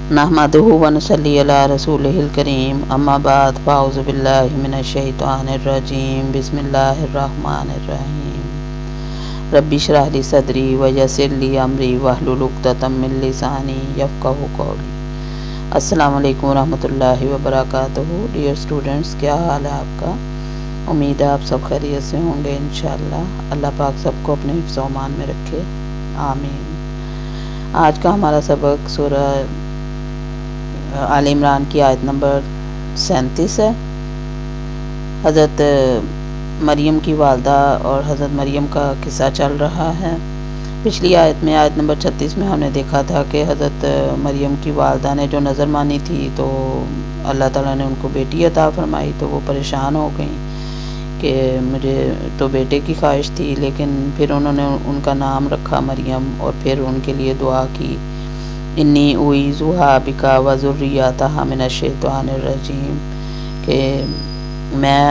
नहमदुहु व नसल्ली अला रसूलिहिल करीम अम्मा बाद फ़ाऊज़ु बिल्लाहि मिनश शैतानिर रजीम बिस्मिल्लाहिर रहमानिर रहीम रब्बि इश्रह ली सदरी व यस्सिर ली अमरी वहलुल उक़दतम मिन लिसानी यफ़क़हू क़ौली। अस्सलामु अलैकुम रहमतुल्लाहि व बरकातुहू। डियर स्टूडेंट्स, क्या हाल है आपका? उम्मीद है आप सब खैरियत से होंगे इंशाअल्लाह। अल्लाह पाक सबको अपने हिफ्ज़ व अमान में रखे, आमीन। आज का हमारा सबक सूरह आल इमरान की आयत नंबर 37 है। हज़रत मरियम की वालदा और हज़रत मरियम का किस्सा चल रहा है। पिछली आयत में, आयत नंबर 36 में हमने देखा था कि हज़रत मरियम की वालदा ने जो नज़र मानी थी तो अल्लाह ताला ने उनको बेटी अता फरमाई, तो वो परेशान हो गई कि मुझे तो बेटे की ख्वाहिश थी, लेकिन फिर उन्होंने उनका नाम रखा मरियम और फिर उनके लिए दुआ की, इन्नी उईज़ुहा बिका व ज़ुर्रियतहा मिनश शैतानिर रजीम, कि मैं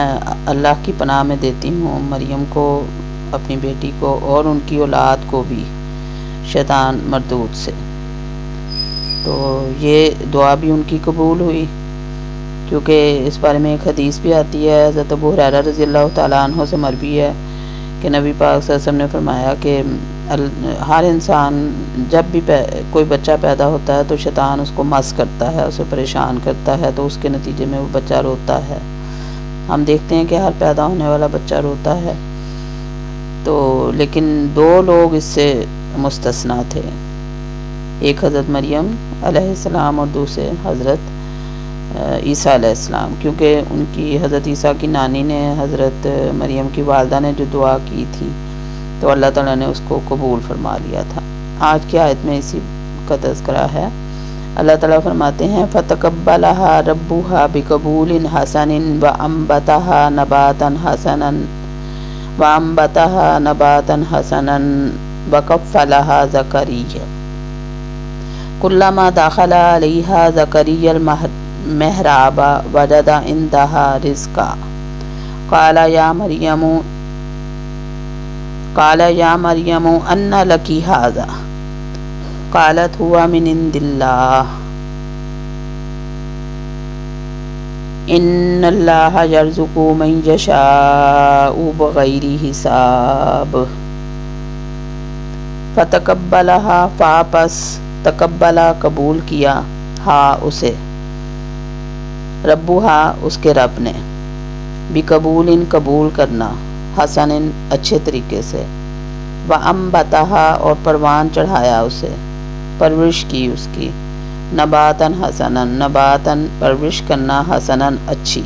अल्लाह की पनाह में देती हूँ मरियम को, अपनी बेटी को और उनकी औलाद को भी शैतान मरदूद से। तो ये दुआ भी उनकी कबूल हुई, क्योंकि इस बारे में एक हदीस भी आती है, हज़रत अबू हुरैरा रज़ियल्लाहु तआला अन्हु से मरवी है कि नबी पाक सल्लल्लाहु अलैहि वसल्लम ने फरमाया कि हर इंसान जब भी कोई बच्चा पैदा होता है तो शैतान उसको मस करता है, उसे परेशान करता है, तो उसके नतीजे में वो बच्चा रोता है। हम देखते हैं कि हर पैदा होने वाला बच्चा रोता है, तो लेकिन दो लोग इससे मुस्तस्ना थे, एक हज़रत मरियम अलैहिस्सलाम और दूसरे हज़रत ईसा अलैहिस्सलाम, क्योंकि उनकी हज़रत ईसा की नानी ने हज़रत मरियम की वालदा ने जो दुआ की थी तो अल्लाह ताला ने उसको कबूल फरमा लिया था। आज की आयत में इसी का तज़किरा है। अल्लाह ताला फरमाते हैं, फ़तक़ब्बलहा रब्बुहा बिक़बूलिन हसनिन व अम्बतहा नबातन हसनन व कफ़्फ़लहा ज़करिया कुल्लमा दख़ला अलैहा ज़करियल महराबा वजदा इंदहा रिज़्क़ा क़ाला या मरियमु अन्ना लकी हाज़ा क़ालत हुवा मिन इंदिल्लाह इन्नल्लाहा यर्ज़ुक़ु मन यशाअु बिग़ैरि हिसाब। फ़तक़ब्बलहा, वापस, तक़ब्बला कबूल किया, हा उसे, रब्बुहा उसके रब ने, बिक़बूलिन कबूल करना, हसनिन अच्छे तरीके से, व अम्बतहा और परवान चढ़ाया उसे, परवरिश की उसकी, नबातन हसनन, नबातन परवरिश करना, हसनन अच्छी,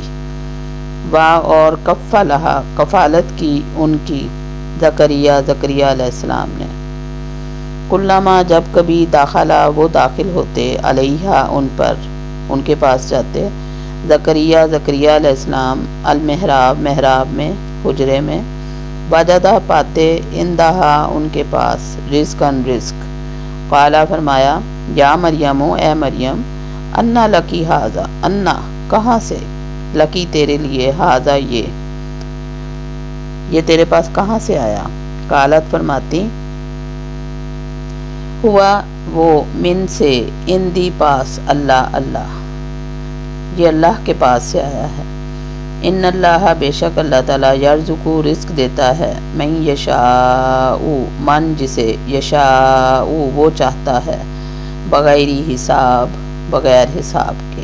व और कफ़्फ़लहा कफ़ालत की उनकी, ज़करिया अलैहिस्सलाम ने, कुल्लमा जब कभी, दाखला वो दाखिल होते, अलैहा उन पर, उनके पास जाते, ज़करिया अलैहिस्सलाम, अल महराब में, हुजरे में, वजदा पाते, इंदहा उनके पास, रिज़्क़न रिज़्क़, क़ाला फरमाया, या मरियमो ए मरियम, अन्ना लकी हाज़ा, अन्ना कहाँ से, लकी तेरे लिए, हाज़ा ये तेरे पास कहाँ से आया। क़ालत फरमाती, हुआ वो, मिन से, इंदी पास, अल्लाह ये अल्लाह के पास से आया है। इन्नल्लाह बेशक अल्लाह ताला, यर्ज़ुक़ु रिज़्क़ देता है, मन यशाअु मन जिसे, यशाअु वो चाहता है, बग़ैरि हिसाब बग़ैर हिसाब के।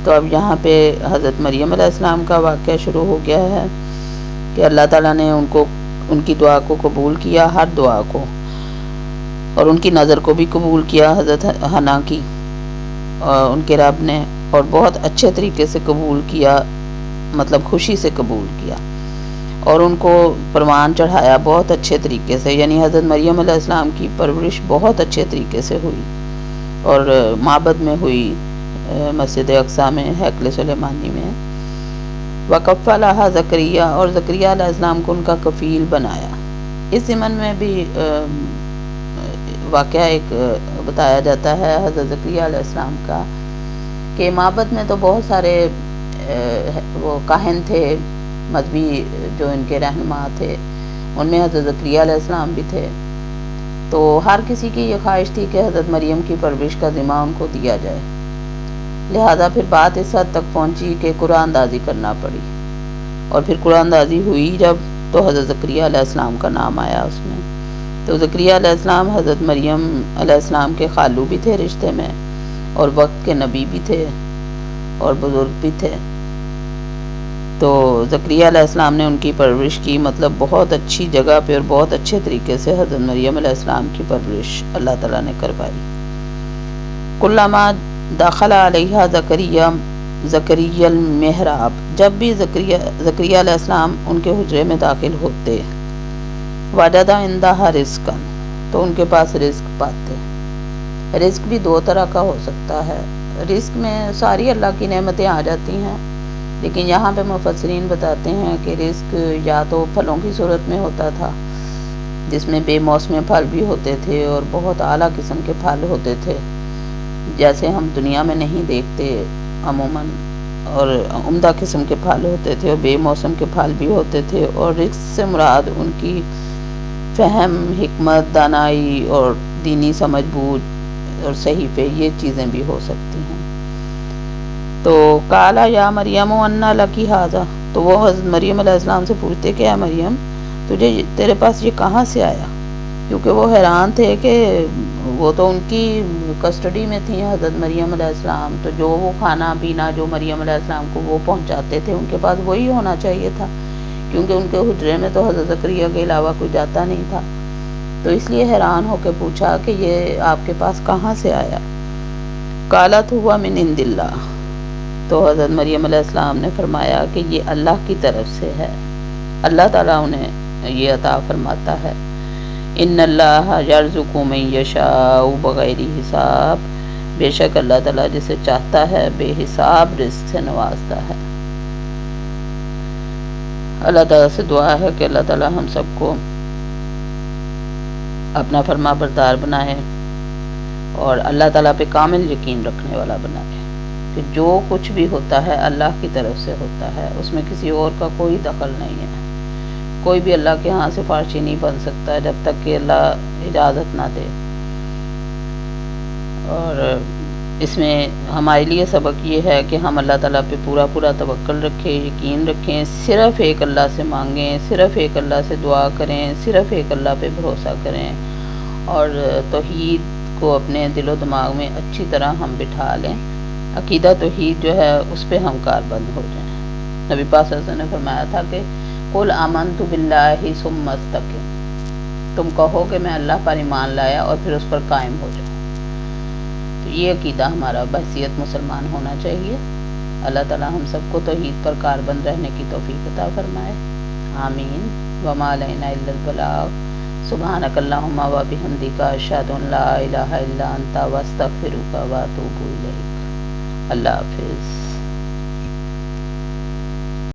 तो अब यहाँ पे हज़रत मरियम अलैहिस्सलाम का वाक़या शुरू हो गया है कि अल्लाह ताला ने उनकी दुआ को कबूल किया, हर दुआ को, और उनकी नज़र को भी कबूल किया हज़रत हन्ना की, और उनके रब ने, और बहुत अच्छे तरीके से कबूल किया, मतलब खुशी से कबूल किया, और उनको परवान चढ़ाया बहुत अच्छे तरीके से, यानी हज़रत मरियम अलैहिस्सलाम की परवरिश बहुत अच्छे तरीके से हुई, और माबद में हुई, मस्जिद अक्सा में, हैकल सुलेमानी में, वकफ़्फ़लहा ज़करिया, और ज़करिया अलैहिस्सलाम को उनका कफ़ील बनाया। इस ज़मन में भी वाक़या एक बताया जाता है हज़रत ज़करिया अलैहिस्सलाम का, कि माबद में तो बहुत सारे वो काहिन थे, मजहबी जो इनके रहनुमा थे, उनमें हज़रत ज़करिया अलैहिस्सलाम भी थे। تو ہر کسی کی یہ خواہش تھی کہ حضرت مریم کی پرورش کا ذمہ ان کو دیا جائے، لہذا پھر بات اس حد تک پہنچی کہ قرآن دازی کرنا پڑی، اور پھر قرآن دازی ہوئی جب تو حضرت زکریا علیہ السلام کا نام آیا اس میں۔ تو زکریا علیہ السلام حضرت مریم علیہ السلام کے خالو بھی تھے رشتے میں، اور وقت کے نبی بھی تھے اور بزرگ بھی تھے۔ تو زکریا علیہ السلام نے ان کی پرورش کی، مطلب بہت اچھی جگہ پہ اور بہت اچھے طریقے سے حضرت مریم علیہ السلام کی پرورش اللہ تعالیٰ نے کروائی۔ کلما دخل علیہا زکریا المحراب، جب بھی زکریا علیہ السلام ان کے حجرے میں داخل ہوتے، وجد عندہا رزقا، تو ان کے پاس رزق پاتے۔ رزق بھی دو طرح کا ہو سکتا ہے، رزق میں ساری اللہ کی نعمتیں آ جاتی ہیں، لیکن یہاں پہ مفسرین بتاتے ہیں کہ رزق یا تو پھلوں کی صورت میں ہوتا تھا، جس میں بے موسم پھل بھی ہوتے تھے اور بہت اعلیٰ قسم کے پھل ہوتے تھے، جیسے ہم دنیا میں نہیں دیکھتے عموماً، اور عمدہ قسم کے پھل ہوتے تھے اور بے موسم کے پھل بھی ہوتے تھے، اور رزق سے مراد ان کی فہم، حکمت، دانائی اور دینی سمجھ بوجھ اور صحیح پہ یہ چیزیں بھی ہو سکتی ہیں۔ تو قالا یا مریم انا لکی ھذا، تو وہ حضرت مریم علیہ السلام سے پوچھتے کہ اے مریم تیرے پاس یہ کہاں سے آیا، کیونکہ وہ حیران تھے کہ وہ تو ان کی کسٹڈی میں تھی حضرت مریم علیہ السلام، تو جو وہ کھانا پینا جو مریم علیہ السلام کو وہ پہنچاتے تھے ان کے پاس وہی ہونا چاہیے تھا، کیونکہ ان کے حجرے میں تو حضرت زکریا کے علاوہ کوئی جاتا نہیں تھا۔ تو اس لیے حیران ہو کے پوچھا کہ یہ آپ کے پاس کہاں سے آیا۔ قالت ہوا من عند اللہ، تو حضرت مریم علیہ السلام نے فرمایا کہ یہ اللہ کی طرف سے ہے، اللہ تعالیٰ انہیں یہ عطا فرماتا ہے۔ ان اللہ یرزق من یشاء بغیر حساب، بے شک اللہ تعالیٰ جسے چاہتا ہے بے حساب رزق سے نوازتا ہے۔ اللہ تعالیٰ سے دعا ہے کہ اللہ تعالیٰ ہم سب کو اپنا فرما بردار بنائے اور اللہ تعالیٰ پہ کامل یقین رکھنے والا بنائے کہ جو کچھ بھی ہوتا ہے اللہ کی طرف سے ہوتا ہے، اس میں کسی اور کا کوئی دخل نہیں ہے، کوئی بھی اللہ کے ہاں سفارشی نہیں بن سکتا جب تک کہ اللہ اجازت نہ دے۔ اور اس میں ہمارے لیے سبق یہ ہے کہ ہم اللہ تعالیٰ پہ پورا توکل رکھیں، یقین رکھیں، صرف ایک اللہ سے مانگیں، صرف ایک اللہ سے دعا کریں، صرف ایک اللہ پہ بھروسہ کریں، اور توحید کو اپنے دل و دماغ میں اچھی طرح ہم بٹھا لیں، عقیدہ توحید جو ہے اس پہ ہم کاربند ہو جائیں۔ نبی پاک صلی اللہ علیہ وسلم نے فرمایا تھا کہ قل آمنت باللہ ثم استقم، تم کہو کہ میں اللہ پر ایمان لایا اور پھر اس پر قائم ہو جاؤ۔ تو یہ عقیدہ ہمارا بحیثیت مسلمان ہونا چاہیے۔ اللہ تعالیٰ ہم سب کو توحید پر کاربند رہنے کی توفیق عطا فرمائے، آمین۔ وما علینا الا البلاغ، سبحانک اللہم و بحمدک، اشہد ان لا الہ الا انت، واستغفرک واتوب الیک۔ اللہ حافظ۔